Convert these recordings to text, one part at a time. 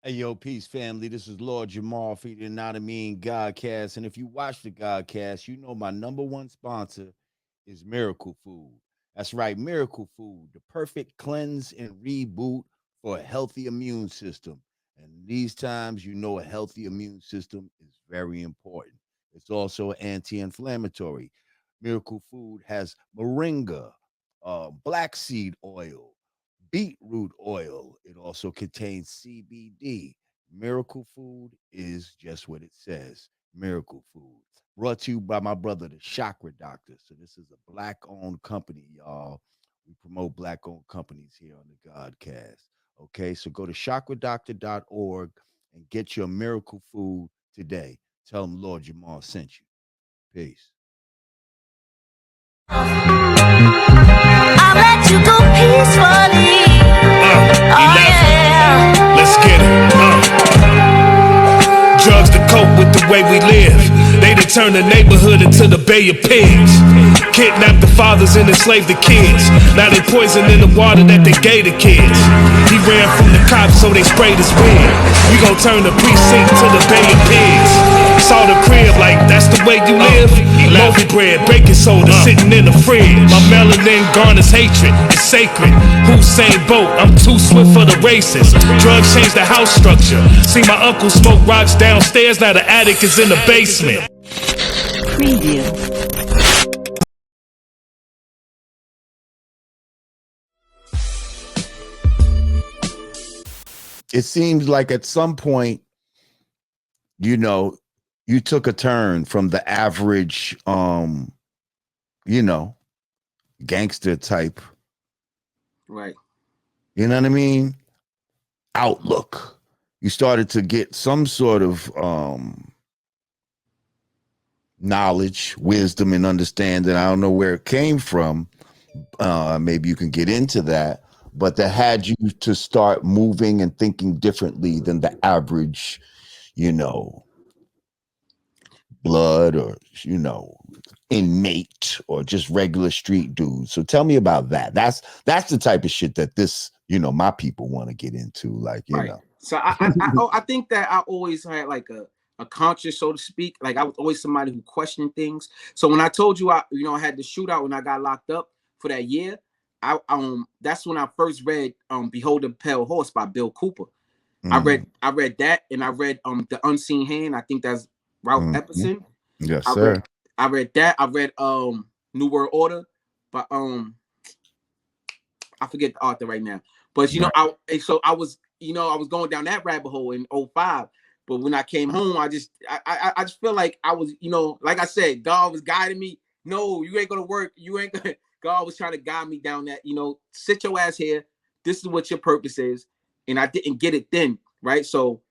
Hey, yo, peace, family. This is Lord Jamar for the Yanadameen Godcast. And if you watch the Godcast, you know my number one sponsor is Miracle Food. That's right, Miracle Food, the perfect cleanse and reboot for a healthy immune system. And these times, you know, a healthy immune system is very important. It's also anti inflammatory. Miracle Food has Moringa, black seed oil, beet root oil. It also contains CBD. Miracle Food is just what it says. Miracle Food. Brought to you by my brother, the Chakra Doctor. So this is a black-owned company, y'all. We promote black-owned companies here on the Godcast. Okay, so go to chakradoctor.org and get your Miracle Food today. Tell them Lord Jamal sent you. Peace. I'll let you go peacefully. Oh yeah. Let's get it. Drugs to cope with the way we live. They done turn the neighborhood into the Bay of Pigs. Kidnapped the fathers and enslaved the kids. Now they poisoning the water that they gave the kids. He ran from the cops, so they sprayed his wig. We gon' turn the precinct to the Bay of Pigs. Saw the crib like that's the way you live. Loafy bread, baking soda sitting in the fridge. My melanin garners hatred, it's sacred. Hussein Bolt, I'm too swift for the races. Drugs change the house structure. See my uncle smoke rocks downstairs, now the attic is in the basement. Preview. It seems like at some point, you know, you took a turn from the average you know, gangster type, Right. you know what I mean? Outlook. You started to get some sort of knowledge, wisdom, and understanding. I don't know where it came from. Maybe you can get into that, but that had you to start moving and thinking differently than the average, you know, blood or, you know, inmate or just regular street dude. So tell me about that. That's the type of shit that this, you know, my people want to get into. Like, you Right. know. So I think that I always had like a conscience, so to speak. Like I was always somebody who questioned things. So when I told you I had the shootout when I got locked up for that year, I that's when I first read Behold the Pale Horse by Bill Cooper. Mm, I read that, and I read The Unseen Hand. I think that's Ralph mhm. Epperson. Yes, I read sir. I read that. I read New World Order, but I forget the author right now. But Right. I was I was going down that rabbit hole in '05. But when I came home, I just feel like I was, like I said, God was guiding me. No, you ain't gonna work. You ain't gonna. God was trying to guide me down that. Sit your ass here. This is what your purpose is, and I didn't get it then, right? So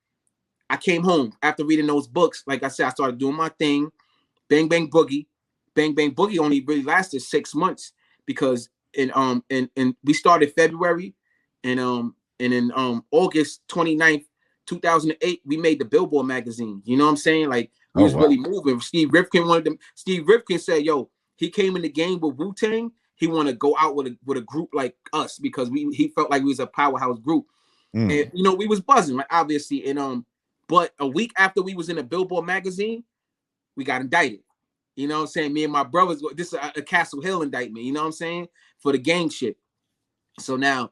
I came home after reading those books. Like I said, I started doing my thing. Bang Bang Boogie. Bang Bang Boogie only really lasted 6 months because in we started February and in August 29th, 2008, we made the Billboard magazine. You know what I'm saying? Like we Oh was really wow. moving. Steve Rifkin said, yo, he came in the game with Wu-Tang. He want to go out with a group like us because he felt like we was a powerhouse group. And Mm. we was buzzing, like obviously. And but a week after we was in the Billboard magazine, we got indicted. You know what I'm saying? Me and my brothers, this is a Castle Hill indictment, you know what I'm saying? For the gang shit. So now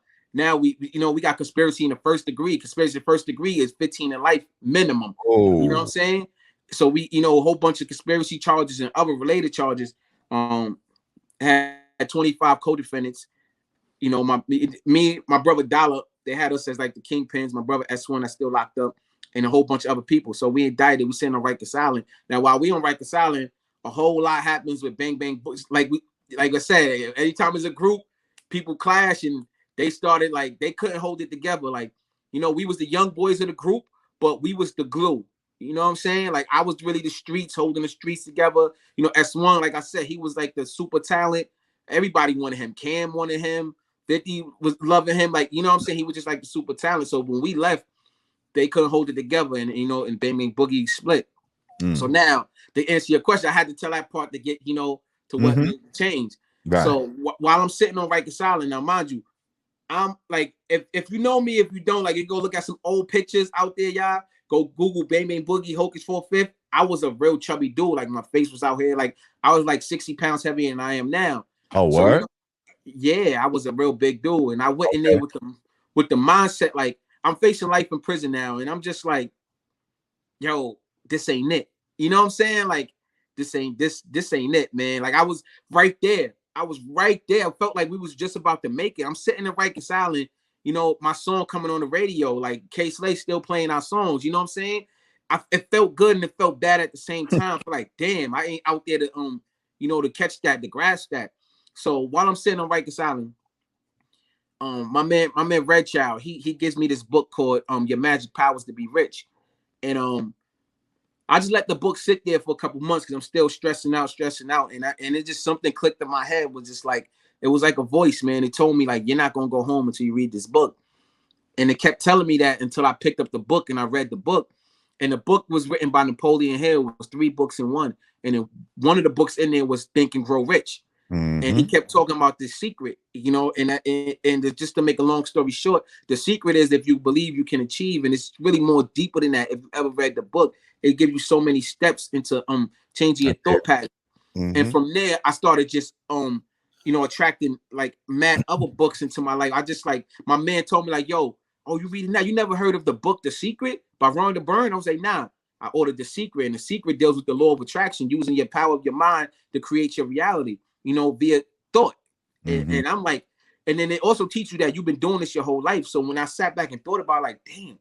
we got conspiracy in the first degree. Conspiracy in the first degree is 15 in life minimum. You know what I'm Oh. saying? So we, a whole bunch of conspiracy charges and other related charges. Had 25 co-defendants. My brother Dollar, they had us as like the kingpins. My brother S1 that's still locked up, and a whole bunch of other people. So we indicted. We sitting on Rikers Island. Now while we on Rikers Island, a whole lot happens with Bang Bang Books. Like I said, anytime it's a group, people clash and they started like they couldn't hold it together. Like we was the young boys of the group, but we was the glue. You know what I'm saying? Like I was really the streets holding the streets together. S1, like I said, he was like the super talent. Everybody wanted him. Cam wanted him. 50 was loving him, like what I'm saying. He was just like the super talent. So when we left, they couldn't hold it together, and and Bang Bang Boogie split. So Mm. now to answer your question, I had to tell that part to get to what Mm-hmm. made the change. Right. So while I'm sitting on Rikers Island, now mind you, I'm like, if you know me, if you don't, like, you go look at some old pictures out there, y'all. Go Google Bang Bang Boogie Hocus 4/5. I was a real chubby dude. Like my face was out here. Like I was like 60 pounds heavier than I am now. Oh, So word? yeah, I was a real big dude, and I went in Okay. there with the mindset like I'm facing life in prison now, and I'm just like, yo, this ain't it. You know what I'm saying? Like this ain't it, man. Like I was right there. I was right there. I felt like we was just about to make it. I'm sitting in Rikers Island, you know, my song coming on the radio, like K Slay still playing our songs. You know what I'm saying? It felt good and it felt bad at the same time. I feel like, damn, I ain't out there to you know, to catch that, to grasp that. So while I'm sitting on Rikers Island, my man Red Child, he gives me this book called Your Magic Powers to Be Rich. And I just let the book sit there for a couple months because I'm still stressing out, and it just something clicked in my head. Was just like it was like a voice, man. It told me like you're not gonna go home until you read this book, and it kept telling me that until I picked up the book and I read the book. And the book was written by Napoleon Hill. It was 3 books in one, and then one of the books in there was Think and Grow Rich. And he kept talking about this secret, you know, and just to make a long story short, the secret is if you believe you can achieve, and it's really more deeper than that. If you ever read the book, it gives you so many steps into changing your thought pattern. And from there, I started just you know, attracting like mad other books into my life. I just like my man told me like, yo, oh, you reading that? You never heard of the book The Secret by Rhonda Byrne? I was like, nah. I ordered The Secret, and The Secret deals with the law of attraction, using your power of your mind to create your reality, you know, via thought. And I'm like, and then they also teach you that you've been doing this your whole life. So when I sat back and thought about it, like, damn,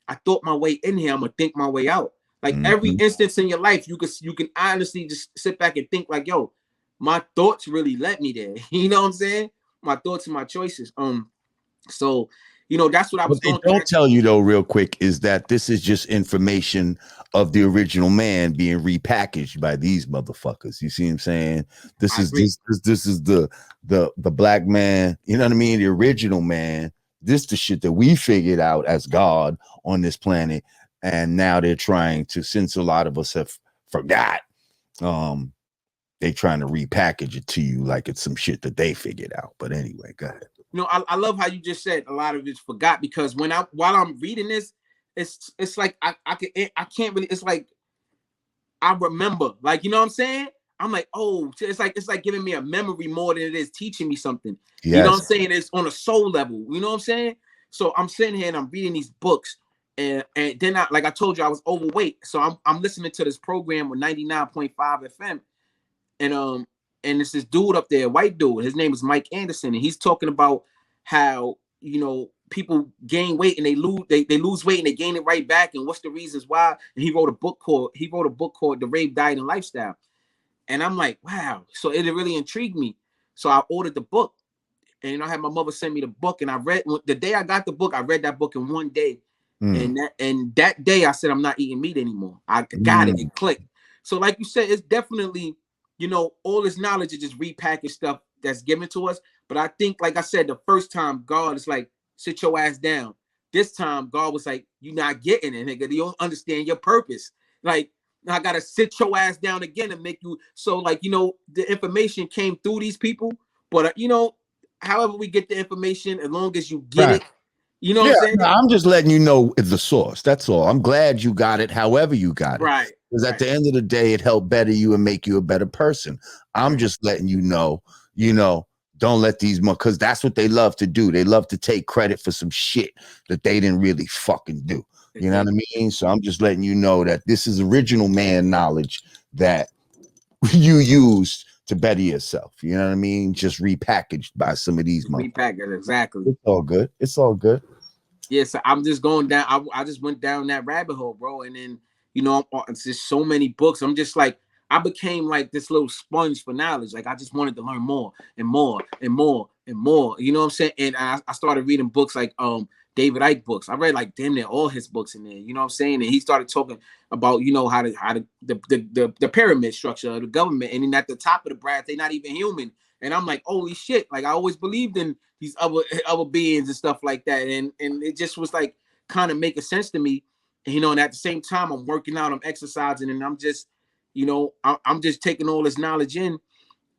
I thought my way in here, I'm gonna think my way out. Like every instance in your life, you can honestly just sit back and think like, yo, my thoughts really led me there. You know what I'm saying? My thoughts and my choices. So you know, that's what I was What they going don't through. tell you though, real quick, is that this is just information of the original man being repackaged by these motherfuckers. You see what I'm saying? This is the black man. You know what I mean? The original man. This the shit that we figured out as God on this planet, and now they're trying to. Since a lot of us have forgot, they trying to repackage it to you like it's some shit that they figured out. But anyway, go ahead. You know, I love how you just said a lot of it's forgot, because while I'm reading this, it's like I can't really, it's like I remember, like, you know what I'm saying? I'm like, oh, it's like giving me a memory more than it is teaching me something. Yes. You know what I'm saying? It's on a soul level. You know what I'm saying? So I'm sitting here and I'm reading these books, and then like I told you, I was overweight. So I'm listening to this program with 99.5 FM, and it's this dude up there, white dude. His name is Mike Anderson, and he's talking about how, you know, people gain weight and they lose weight and they gain it right back, and what's the reasons why. And he wrote a book called The Rave Diet and Lifestyle. And I'm like, wow. So it really intrigued me. So I ordered the book, and, you know, I had my mother send me the book, and I read the day I got the book. I read that book in one day, and that day I said I'm not eating meat anymore. I got it. It clicked. So like you said, it's definitely, you know, all this knowledge is just repackaged stuff that's given to us. But I think, like I said, the first time God is like, sit your ass down. This time God was like, you're not getting it, nigga. You don't understand your purpose. Like, I gotta sit your ass down again and make you. So, like, you know, the information came through these people, but you know, however we get the information, as long as you get it, you know what I'm saying? No, I'm just letting you know the source. That's all. I'm glad you got it however you got it. Right. Because at the end of the day, it helped better you and make you a better person. I'm just letting you know, don't let these, because that's what they love to do. They love to take credit for some shit that they didn't really fucking do. You know what I mean? So I'm just letting you know that this is original man knowledge that you used to better yourself. You know what I mean? Just repackaged by some of these motherfuckers. Repackaged, exactly. It's all good. It's all good. Yeah, so I'm just going down. I just went down that rabbit hole, bro. And then, you know, it's just so many books. I'm just like, I became like this little sponge for knowledge. Like I just wanted to learn more and more and more and more. You know what I'm saying? And I started reading books like David Icke books. I read like damn near all his books in there. You know what I'm saying? And he started talking about, you know, how the pyramid structure of the government. And then at the top of the brass, they're not even human. And I'm like, holy shit! Like I always believed in these other beings and stuff like that. And it just was like kind of making sense to me. And, you know, and at the same time, I'm working out, I'm exercising, and I'm just, you know, I'm just taking all this knowledge in.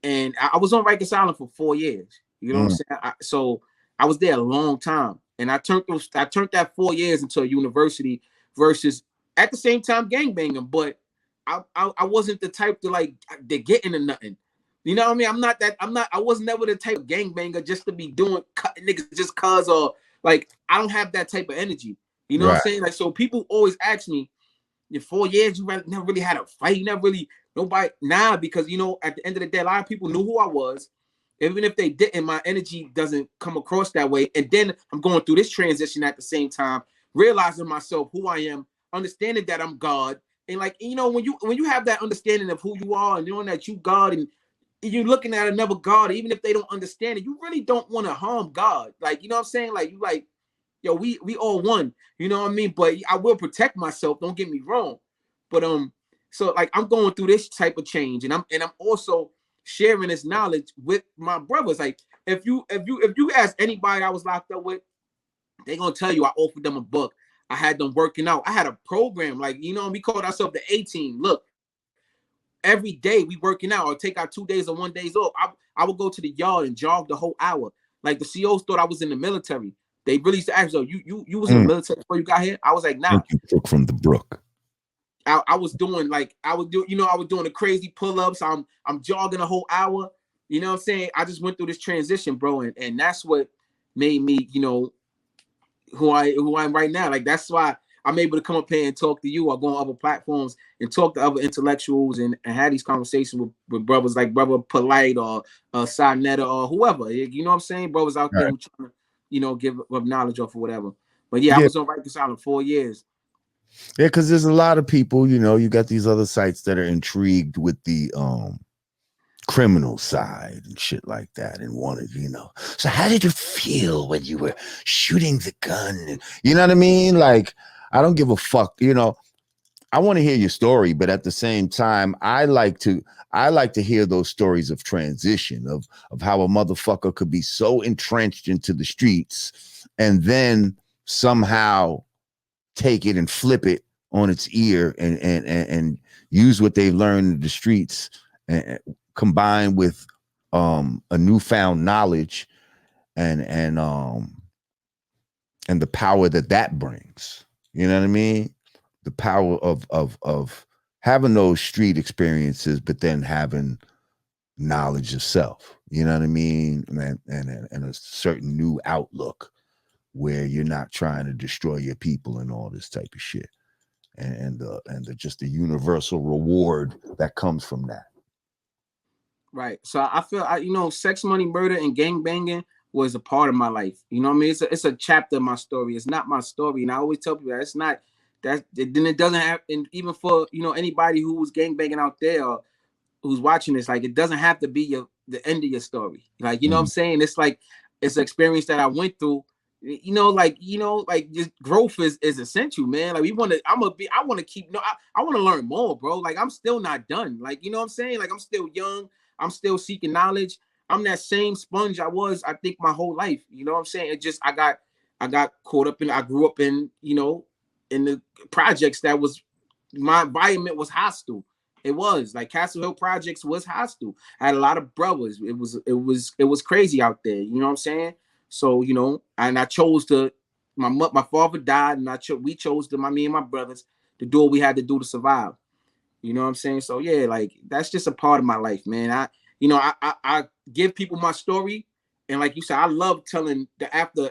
And I was on Rikers Island for 4 years. You know what I'm saying? So I was there a long time, and I turned that 4 years into a university versus at the same time gangbanging, but I wasn't the type to like to get into nothing. You know what I mean? I was never the type of gangbanger just to be doing cutting niggas just cause, or like I don't have that type of energy. You know what I'm saying? Like, so people always ask me, in 4 years, you never really had a fight. You never really, nobody, nah, because, you know, at the end of the day, a lot of people knew who I was. Even if they didn't, my energy doesn't come across that way. And then I'm going through this transition at the same time, realizing myself, who I am, understanding that I'm God. And like, you know, when you have that understanding of who you are and knowing that you God, and you're looking at another God, even if they don't understand it, you really don't want to harm God. Like, you know what I'm saying? Like, you like, yo, we all one, you know what I mean? But I will protect myself, don't get me wrong. But so like I'm going through this type of change, and I'm also sharing this knowledge with my brothers. Like if you ask anybody I was locked up with, they're gonna tell you I offered them a book. I had them working out. I had a program, like, you know, we called ourselves the A team. Look, every day we working out, or take our 2 days or 1 days off. I would go to the yard and jog the whole hour. Like the COs thought I was in the military. They really used to ask, "Oh, you was in the military before you got here?" I was like, "Nah." Thank you, Crook from the Brook. I was doing like I was doing the crazy pull-ups. I'm jogging a whole hour. You know what I'm saying? I just went through this transition, bro, and that's what made me, you know, who I am right now. Like that's why I'm able to come up here and talk to you, or go on other platforms and talk to other intellectuals and have these conversations with brothers like Brother Polite or Sinetta or whoever. You know what I'm saying? Brothers out there who trying to, you know, give up knowledge off or whatever. But yeah, I was on Rikers Island 4 years. Yeah, because there's a lot of people, you know, you got these other sites that are intrigued with the criminal side and shit like that, and wanted, you know, so how did it feel when you were shooting the gun? And, you know what I mean? Like, I don't give a fuck, you know. I want to hear your story, but at the same time, I like to hear those stories of transition, of how a motherfucker could be so entrenched into the streets and then somehow take it and flip it on its ear and use what they've learned in the streets, and combined with a newfound knowledge and the power that brings. You know what I mean? The power of having those street experiences, but then having knowledge of self. You know what I mean? And a certain new outlook where you're not trying to destroy your people and all this type of shit, and just the universal reward that comes from that. Right. So I feel, you know, sex, money, murder, and gang banging was a part of my life. You know what I mean? It's a chapter of my story. It's not my story, and I always tell people that it's not. That then it doesn't have, and even for, you know, anybody who was gang banging out there or who's watching this, like, it doesn't have to be the end of your story. Like, you know what I'm saying? It's like, it's an experience that I went through. You know, like just growth is essential, man. Like I want to keep, I want to learn more, bro. Like I'm still not done. Like, you know what I'm saying? Like I'm still young. I'm still seeking knowledge. I'm that same sponge I was, I think, my whole life. You know what I'm saying? It just, I got caught up in, I grew up in, you know, in the projects that was, my environment was hostile. It was like Castle Hill Projects was hostile. I had a lot of brothers. It was crazy out there. You know what I'm saying? So, you know, and I chose to, my father died, and we chose to, me and my brothers, to do what we had to do to survive. You know what I'm saying? So yeah, like that's just a part of my life, man. I give people my story, and like you said, I love telling after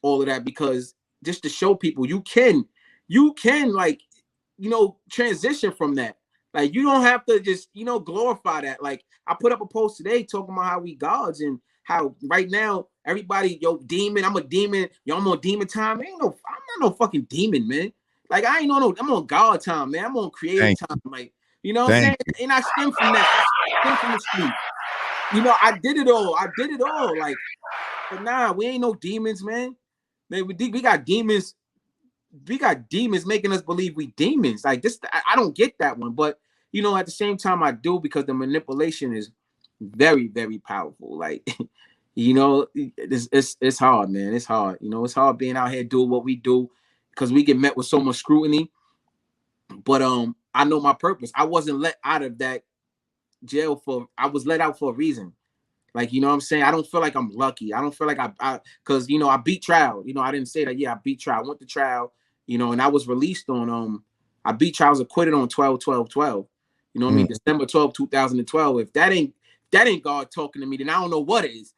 all of that, because just to show people you can like, you know, transition from that. Like you don't have to just, you know, glorify that. Like I put up a post today talking about how we gods, and how right now everybody, yo, demon, I'm a demon, yo, I'm on demon time. I'm not no fucking demon, man. Like I ain't no, I'm on God time, man. I'm on creative time. Like, you know what I'm saying? And I stem from that. I stem from the street. You know, I did it all. Like, but nah, we ain't no demons, man. Man, we got demons. We got demons making us believe we demons. Like this, I don't get that one. But you know, at the same time, I do, because the manipulation is very, very powerful. Like, you know, it's hard, man. It's hard. You know, it's hard being out here doing what we do, because we get met with so much scrutiny. But I know my purpose. I wasn't let out of that jail I was let out for a reason. Like, you know what I'm saying? I don't feel like I'm lucky. I don't feel like because, you know, I beat trial. You know, I didn't say that. Yeah, I beat trial. I went to trial, you know, and I was released on, I beat trial. I was acquitted on 12/12/12. You know what I mean? December 12, 2012. If that ain't God talking to me, then I don't know what is.